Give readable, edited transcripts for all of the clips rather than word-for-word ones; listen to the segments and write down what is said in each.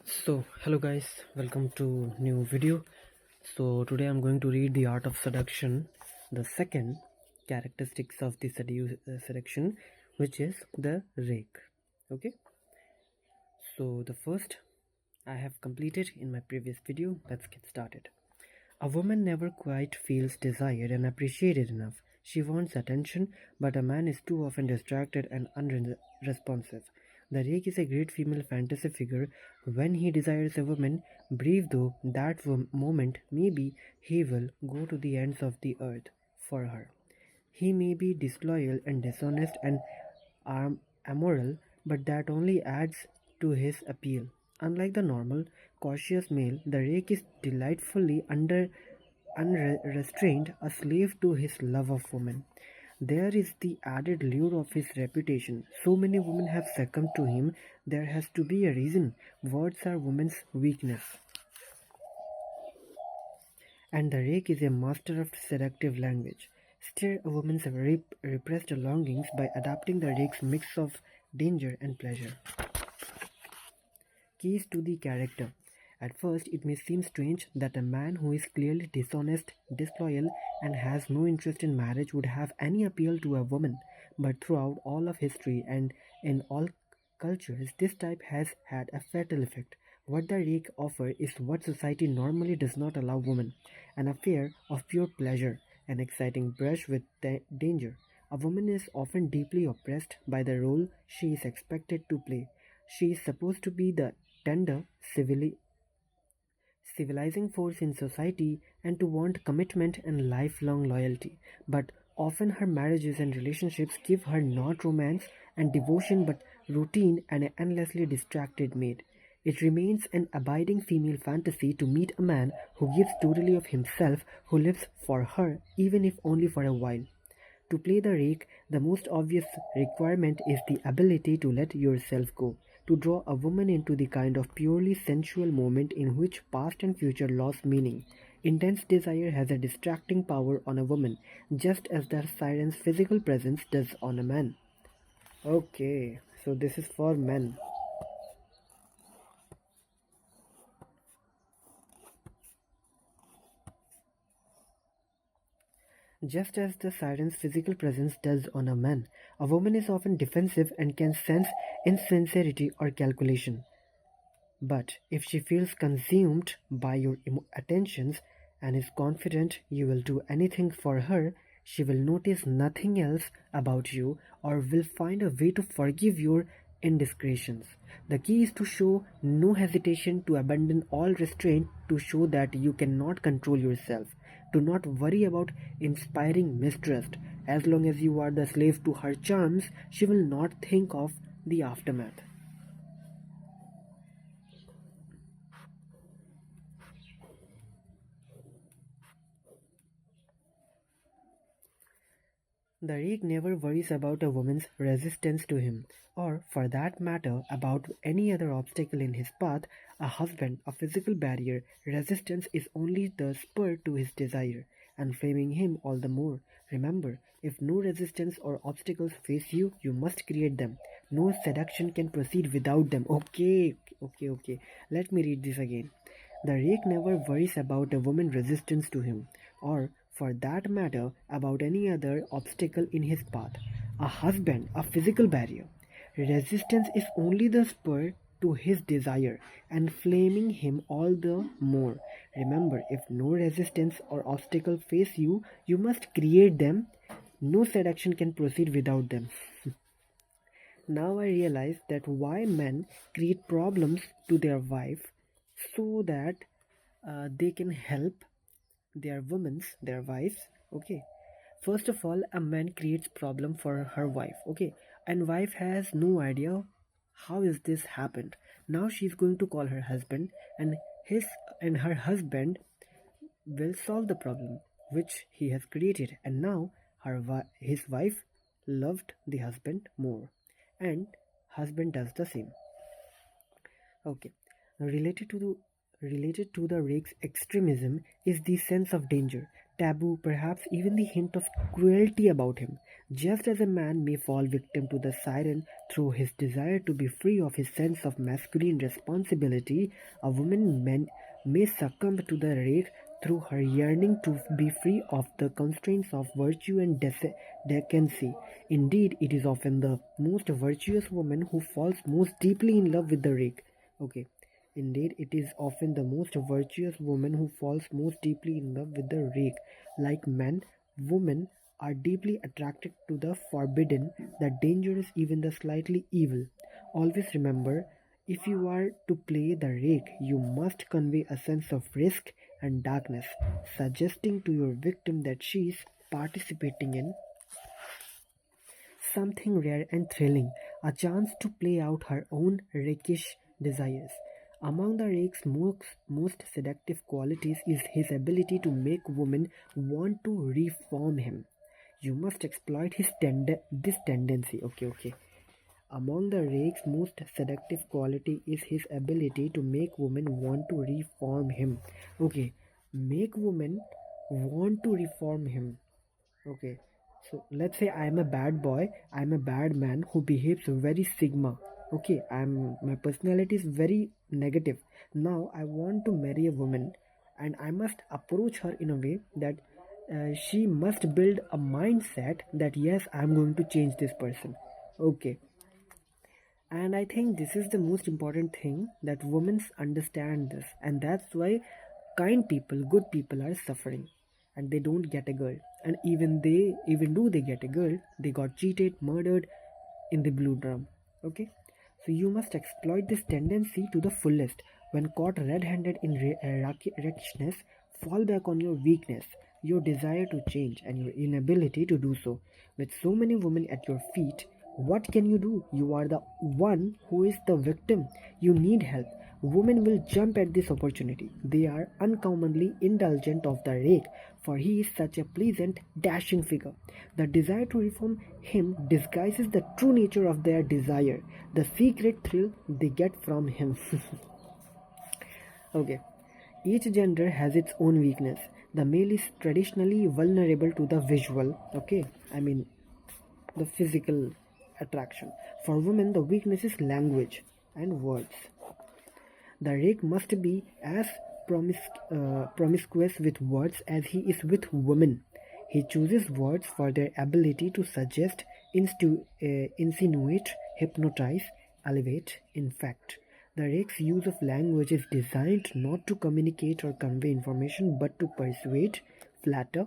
So hello guys, welcome to new video. So today I'm going to read The Art of Seduction, the second characteristics of the seduction, which is the rake. Okay, so the first I have completed in my previous video. Let's get started. A woman never quite feels desired and appreciated enough. She wants attention, but a man is too often distracted and unresponsive. The rake is a great female fantasy figure. When he desires a woman, brief though that moment may be, he will go to the ends of the earth for her. He may be disloyal and dishonest and amoral, but that only adds to his appeal. Unlike the normal, cautious male, the rake is delightfully unrestrained, a slave to his love of women. There is the added lure of his reputation. So many women have succumbed to him, there has to be a reason. Words are women's weakness. And the rake is a master of seductive language. Stir a woman's repressed longings by adapting the rake's mix of danger and pleasure. Keys to the character. At first, it may seem strange that a man who is clearly dishonest, disloyal, and has no interest in marriage would have any appeal to a woman, but throughout all of history and in all cultures, this type has had a fatal effect. What the rake offers is what society normally does not allow women: an affair of pure pleasure, an exciting brush with danger. A woman is often deeply oppressed by the role she is expected to play. She is supposed to be the tender, civilizing force in society and to want commitment and lifelong loyalty. But often her marriages and relationships give her not romance and devotion but routine and an endlessly distracted maid. It remains an abiding female fantasy to meet a man who gives totally of himself, who lives for her, even if only for a while. To play the rake, the most obvious requirement is the ability to let yourself go, to draw a woman into the kind of purely sensual moment in which past and future lost meaning. Intense desire has a distracting power on a woman, just as the siren's physical presence does on a man. Okay, so this is for men. Just as the siren's physical presence does on a man, a woman is often defensive and can sense insincerity or calculation. But if she feels consumed by your attentions and is confident you will do anything for her, she will notice nothing else about you or will find a way to forgive your indiscretions. The key is to show no hesitation, to abandon all restraint, to show that you cannot control yourself. Do not worry about inspiring mistrust. As long as you are the slave to her charms, she will not think of the aftermath. The rake never worries about a woman's resistance to him, or for that matter about any other obstacle in his path, a husband, a physical barrier. Resistance is only the spur to his desire, inflaming him all the more. Remember, if no resistance or obstacles face you, you must create them. No seduction can proceed without them. Okay. Let me read this again. The rake never worries about a woman's resistance to him, or for that matter about any other obstacle in his path. A husband, a physical barrier. Resistance is only the spur to his desire, inflaming him all the more. Remember, if no resistance or obstacle face you, you must create them. No seduction can proceed without them. Now I realize that why men create problems to their wife so that they can help their wives. Okay, first of all, a man creates problem for her wife. Okay, and wife has no idea how is this happened. Now she's going to call her husband, and his and her husband will solve the problem which he has created. And now his wife loved the husband more, and husband does the same. Okay, related to the rake's extremism is the sense of danger. taboo, perhaps even the hint of cruelty about him. Just as a man may fall victim to the siren through his desire to be free of his sense of masculine responsibility, a woman may succumb to the rake through her yearning to be free of the constraints of virtue and decency. Indeed, it is often the most virtuous woman who falls most deeply in love with the rake. Okay. Indeed, it is often the most virtuous woman who falls most deeply in love with the rake. Like men, women are deeply attracted to the forbidden, the dangerous, even the slightly evil. Always remember, if you are to play the rake, you must convey a sense of risk and darkness, suggesting to your victim that she is participating in something rare and thrilling, a chance to play out her own rakish desires. Among the rake's most seductive qualities is his ability to make women want to reform him. You must exploit this tendency. Okay, okay. Among the rake's most seductive quality is his ability to make women want to reform him. Okay, make women want to reform him. Okay, so let's say I'm a bad boy, I'm a bad man who behaves very sigma. Okay, my personality is very negative. Now I want to marry a woman and I must approach her in a way that she must build a mindset that yes, I'm going to change this person. Okay, and I think this is the most important thing that women understand this, and that's why kind people, good people are suffering and they don't get a girl. And even though they get a girl, they got cheated, murdered in the blue drum. Okay? So you must exploit this tendency to the fullest. When caught red-handed in rakishness, fall back on your weakness, your desire to change, and your inability to do so. With so many women at your feet, what can you do? You are the one who is the victim. You need help. Women will jump at this opportunity. They are uncommonly indulgent of the rake, for he is such a pleasant, dashing figure. The desire to reform him disguises the true nature of their desire, the secret thrill they get from him. Okay. Each gender has its own weakness. The male is traditionally vulnerable to the visual, okay? I mean, the physical attraction. For women, the weakness is language and words. The rake must be as promiscuous with words as he is with women. He chooses words for their ability to suggest, insinuate, hypnotize, elevate, in fact. The rake's use of language is designed not to communicate or convey information but to persuade, flatter,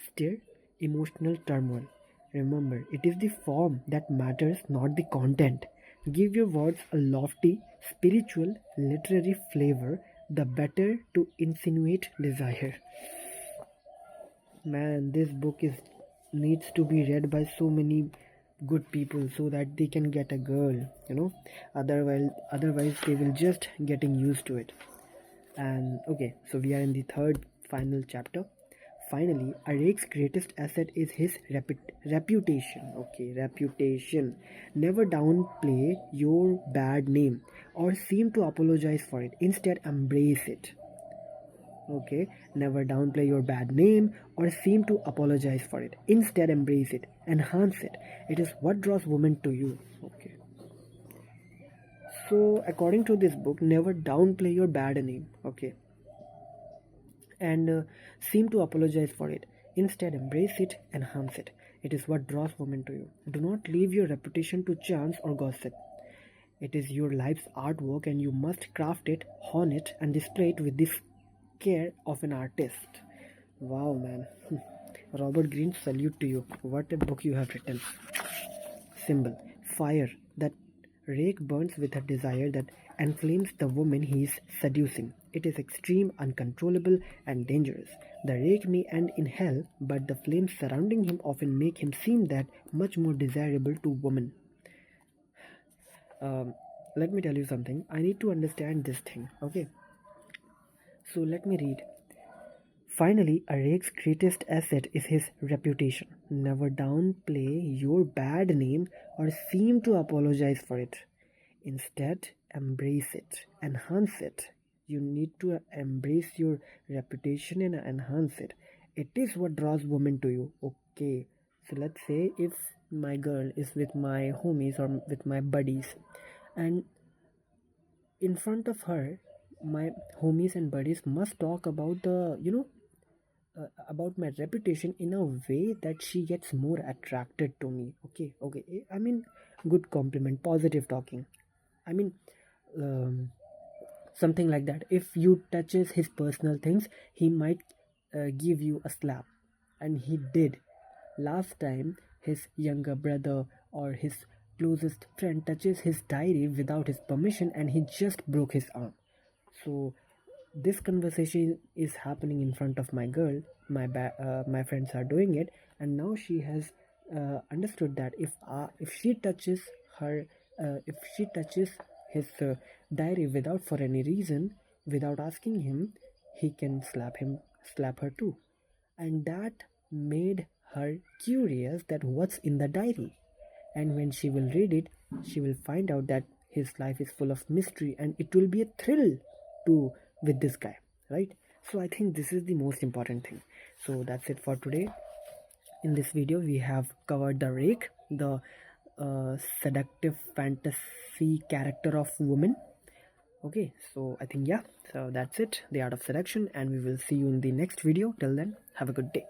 stir emotional turmoil. Remember, it is the form that matters, not the content. Give your words a lofty, spiritual, literary flavor, the better to insinuate desire. Man, this book is needs to be read by so many good people so that they can get a girl, you know. Otherwise they will just getting used to it. And okay, so we are in the third final chapter. Finally, a rake's greatest asset is his reputation. Okay, reputation. Never downplay your bad name or seem to apologize for it. Instead, embrace it. Okay, never downplay your bad name or seem to apologize for it. Instead, embrace it, enhance it. It is what draws women to you. Okay. So, according to this book, never downplay your bad name. Okay, and seem to apologize for it. Instead, embrace it, enhance it. It is what draws women to you. Do not leave your reputation to chance or gossip. It is your life's artwork, and you must craft it, hone it, and display it with the care of an artist. Wow, man. Robert Greene, salute to you. What a book you have written. Symbol: fire. That rake burns with a desire that enflames the woman he is seducing. It is extreme, uncontrollable, and dangerous. The rake may end in hell, but the flames surrounding him often make him seem that much more desirable to women. Um, Let me tell you something. I need to understand this thing. Okay. So let me read. Finally, a rake's greatest asset is his reputation. Never downplay your bad name or seem to apologize for it. Instead, embrace it, enhance it. You need to embrace your reputation and enhance it. It is what draws women to you. Okay, so let's say if my girl is with my homies or with my buddies, and in front of her, my homies and buddies must talk about about my reputation in a way that she gets more attracted to me. Okay, okay. I mean, good compliment, positive talking. I mean, um, something like that. If you touches his personal things, he might give you a slap, and he did. Last time, his younger brother or his closest friend touches his diary without his permission, and he just broke his arm. So this conversation is happening in front of my girl. My friends are doing it, and now she has understood that if she touches her if she touches his diary without for any reason, without asking him, he can slap her too. And that made her curious that what's in the diary. And when she will read it, she will find out that his life is full of mystery, and it will be a thrill to with this guy, right? So I think this is the most important thing. So that's it for today. In this video we have covered the Rake, the seductive fantasy character of woman. Okay, so I think, yeah, so that's it, the art of seduction, and we will see you in the next video. Till then, have a good day.